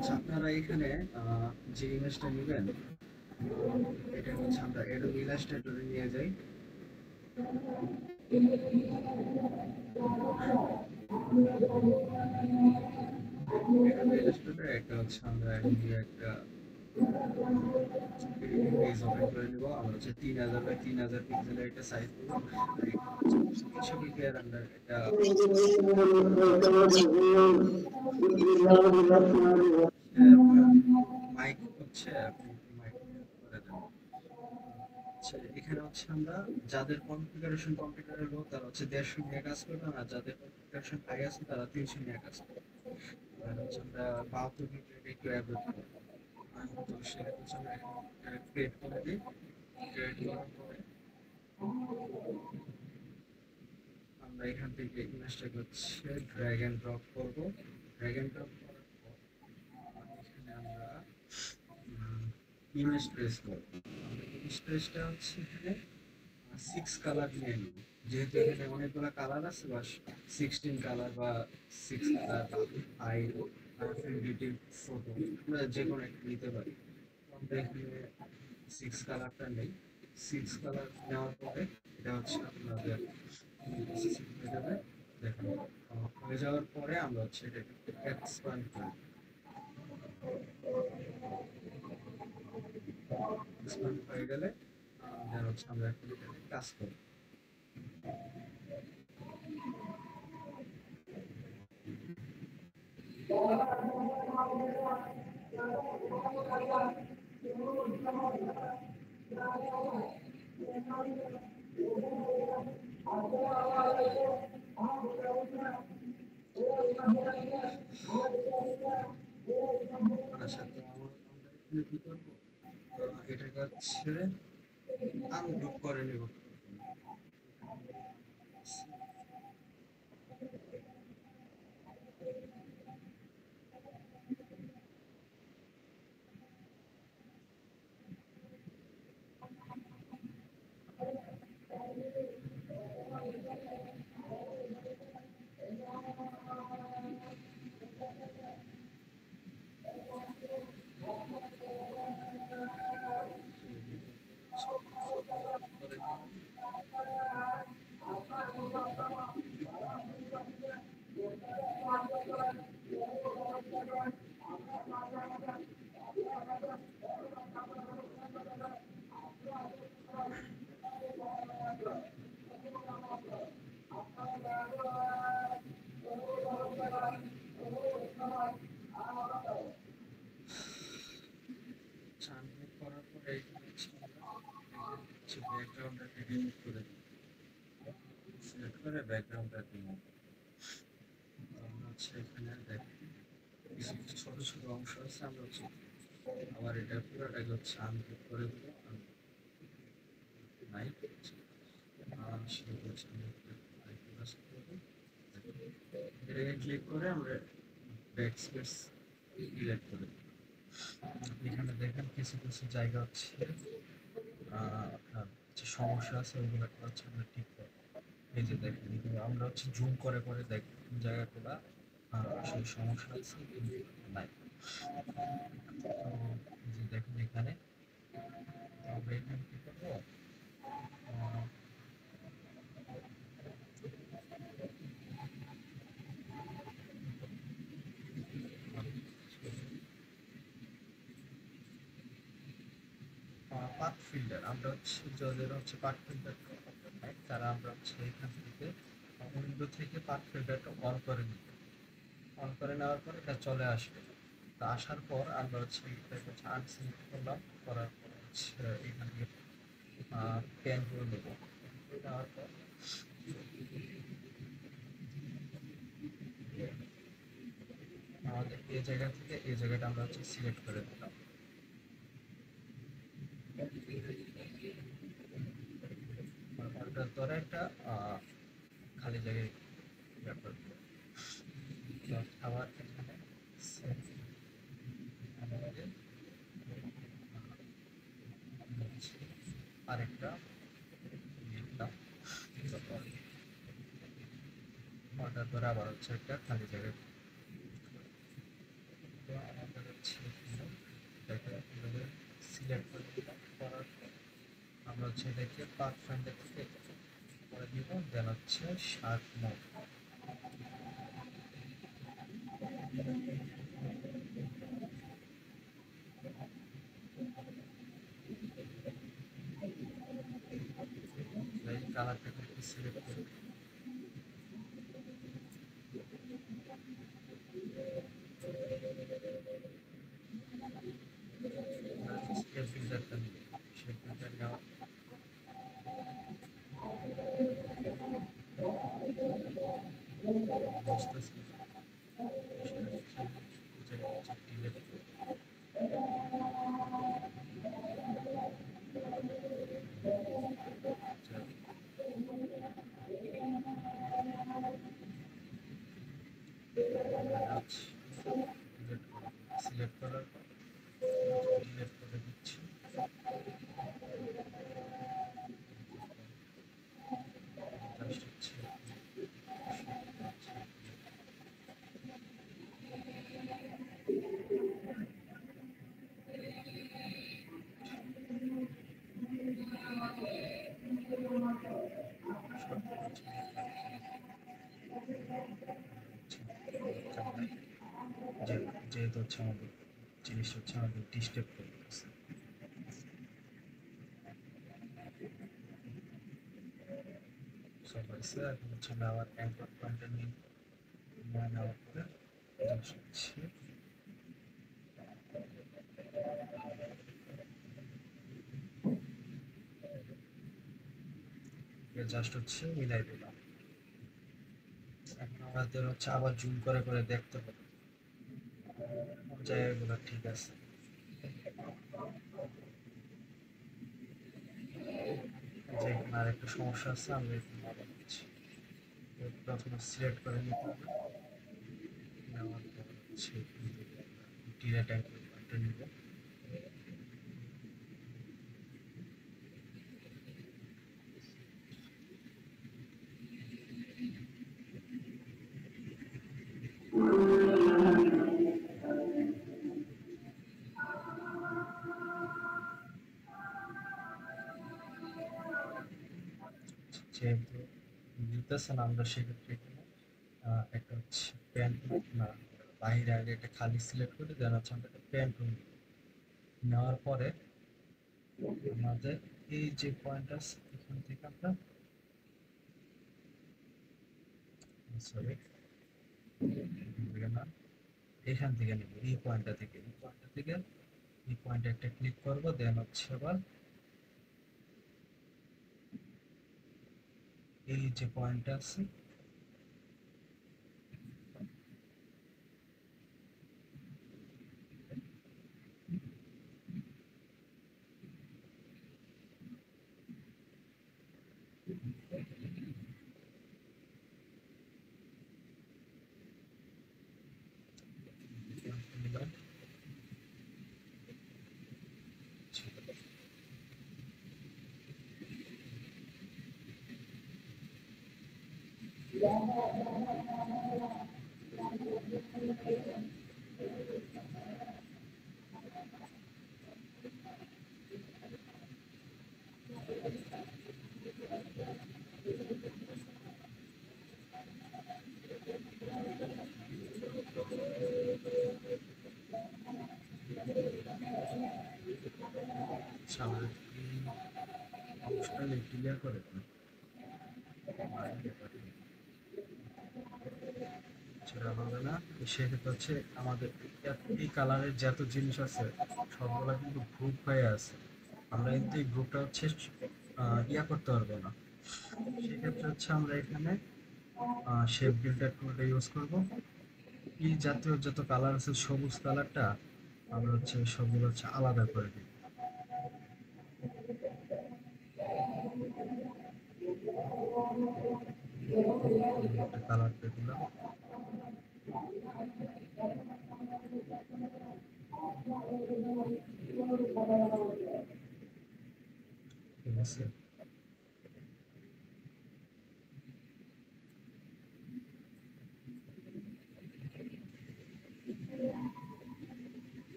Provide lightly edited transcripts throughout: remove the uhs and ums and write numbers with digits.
আচ্ছা, আপনারা এখানে যে ইমেজটা নেবেন, এটা হচ্ছে আমরা Adobe Illustrator এ নিয়ে যাই। Adobe Illustrator একটা হচ্ছে আমরা নিয়ে একটা ইমেজ ওপেন করে নিব। আমরা হচ্ছে 3000 বাই 3000 পিক্সেলের একটা সাইজ দেব। আর এখানে হচ্ছে ছবিতে আমরা একটা মাইক হচ্ছে আপনি মাইক করে দেন। আচ্ছা, এখানে হচ্ছে আমরা যাদের কনফিগারেশন কম্পিউটারের লো তারা হচ্ছে 150 নিয়ে কাজ করবে, আর যাদের কনফিগারেশন হাই আছে তারা 300 নিয়ে কাজ করবে। আর হচ্ছে আমরা 72 বিটের একটু অ্যাভয়েড করব। তো সেক্ষেত্রে হচ্ছে আমরা এখানে ক্রিয়েট করে দিই। ক্রিয়েট করার পরে আমরা এখান থেকে ইমেজটাকে হচ্ছে ড্র্যাগ এন্ড ড্রপ করব। ড্র্যাগ এন্ড ড্রপ করার পর এখানে আমরা ইমেজ প্রেস করব। আমরা ইমেজ প্রেসটা হচ্ছে এখানে 6 কালার নিয়ে নিব। যেহেতু এখানে অনেকগুলো কালার আছে, বা 16 কালার বা 6 কালার বা হাই ফিডেলিটি ফটো, আমরা যে কোনো একটা নিতে পারি। আমরা এখানে 6 কালারটা নেই। 6 কালার নেওয়ার পরে এটা হচ্ছে আপনাদের প্রসেসিং হয়ে যাবে। দেখুন, হয়ে যাওয়ার পরে আমরা হচ্ছে এটাকে এক্সপ্যান্ড করব। এক্সপ্যান্ড হয়ে গেলে দেন হচ্ছে আমরা এখন এখানে কাজ করব। আচ্ছা, তো আমরা এখানে কি করব, এটাকে হচ্ছে আনগ্রুপ করে নেব। করে দিলাম। আনগ্রুপ করার পরে এখানে হচ্ছে আমরা হচ্ছে ব্যাকগ্রাউন্ডটাকে রিমুভ করে দিই। সিলেক্ট করে ব্যাকগ্রাউন্ডটা রিমুভ। আমরা হচ্ছে এখানে দেখেন কিছু কিছু ছোট ছোট অংশ আছে, আমরা হচ্ছে আবার এটা পুরোটাকে হচ্ছে আনগ্রুপ করে দেবো। নাই সেটা হচ্ছে আমরা আরেকটু কাজ করবো। এটাকে ক্লিক করে আমরা ব্যাক স্পেস সিলেক্ট করে দিই। এখানে দেখেন কিছু কিছু জায়গা হচ্ছে আপনার যে সমস্যা আছে ওইগুলো হচ্ছে আমরা ঠিক করবো। এই যে দেখেন এগুলো আমরা হচ্ছে জুম করে করে দেখি কোন জায়গাগুলো আসলে সমস্যা আছে কিন্তু নাই। তো এই যে দেখেন এখানে, তো আমরা এখানে কি করবো, পাথ ফিল্টার আমরা হচ্ছে যাদের হচ্ছে পাথ ফিল্টার নাই তারা আমরা হচ্ছে এখান থেকে উইন্ডো থেকে পাথ ফিল্টারটা অন করে নিব। অন করে নেওয়ার পর এটা চলে আসবে। তো আসার পর আমরা হচ্ছে এটাকে হচ্ছে আনসিলেক্ট করলাম, করার পর হচ্ছে এখানে পেন করে নেব। নেওয়ার পর আমাদের এই জায়গা থেকে এই জায়গাটা আমরা হচ্ছে সিলেক্ট করে দিলাম। ওটার দ্বারা একটা খালি জায়গায় ব্যাপার। আবার এখানে আমাদের আরেকটা লিখলাম, ওটার দ্বারা আবার হচ্ছে একটা খালি জায়গায়। তো আমাদের সিলেক্ট করে দিলাম, করার পর আমরা হচ্ছে এটাকে পাথ ফাইন্ডার থেকে করে দিব, দেন হচ্ছে শার্প মোড। এই কালারটাকে সিলেক্ট করে শেপ বিল্ডারটা নিব, শেপ বিল্ডার নেওয়ার বুঝতেছি ডিলেট সিলেক্ট করার পর ডিলেট করে দিচ্ছি। জাস্ট হচ্ছে যেহেতু হচ্ছে আমাদের জিনিসটা হচ্ছে আমাদের ডিস্টার্ব করতেছে। সব হয়েছে, এখন হচ্ছে আবার অ্যাঙ্কর পয়েন্টটা নিয়ে নেওয়ার পরে হচ্ছে জাস্ট হচ্ছে মিলাই দিলাম। এখন আমাদের হচ্ছে আবার জুম করে করে দেখতে হবে জায়গাগুলো ঠিক আছে। যেখানে আর একটা সমস্যা আছে আমরা এখানে আবার হচ্ছে প্রথমে সিলেক্ট করে নিতে হবে, নেওয়ার পর হচ্ছে ডিলেট অ্যাঙ্কর পয়েন্টটা নিব। যেহেতু নিতেছে না, আমরা সেক্ষেত্রে এখানে একটা হচ্ছে প্যান্ট না বাইরে আগে একটা খালি সিলেক্ট করে দেন হচ্ছে আমরা একটা প্যান্ট নেওয়ার পরে আমাদের এই যে পয়েন্ট আছে এখান থেকে আমরা সরি না এখান থেকে নেব, এই পয়েন্টটা থেকে এই পয়েন্টে একটা ক্লিক করব, দেন হচ্ছে আবার এই যে পয়েন্টটা আছে নিলাম। সামনে এই অংশটা ক্লিয়ার করে দেন, সেটা হবে না। সেক্ষেত্রে হচ্ছে আমাদের এই কালারের যত জিনিস আছে সবগুলো কিন্তু গ্রুপ হয়ে আছে, আমরা কিন্তু এই গ্রুপটা হচ্ছে ইয়া করতে পারবো না। সেক্ষেত্রে হচ্ছে আমরা এখানে শেপ বিল্ডার টুলটা ইউজ করব। এই জাতীয় যত কালার আছে সবুজ কালারটা আমরা হচ্ছে সবগুলো হচ্ছে আলাদা করে দিই। একটা কালার দিলাম, ঠিক আছে।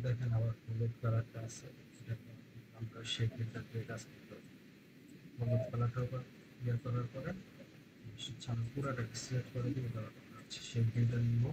দেখেন আবার হলুদ কালারটা আছে, এটা আমরা শেপ ফিল্টার দিয়ে কাজ করতে হবে। হলুদ কালারটা আবার ইয়ে করার পরে পুরাটাকে সিলেক্ট করে দিয়ে দেওয়া হচ্ছে শেপ ফিল্টার নিব।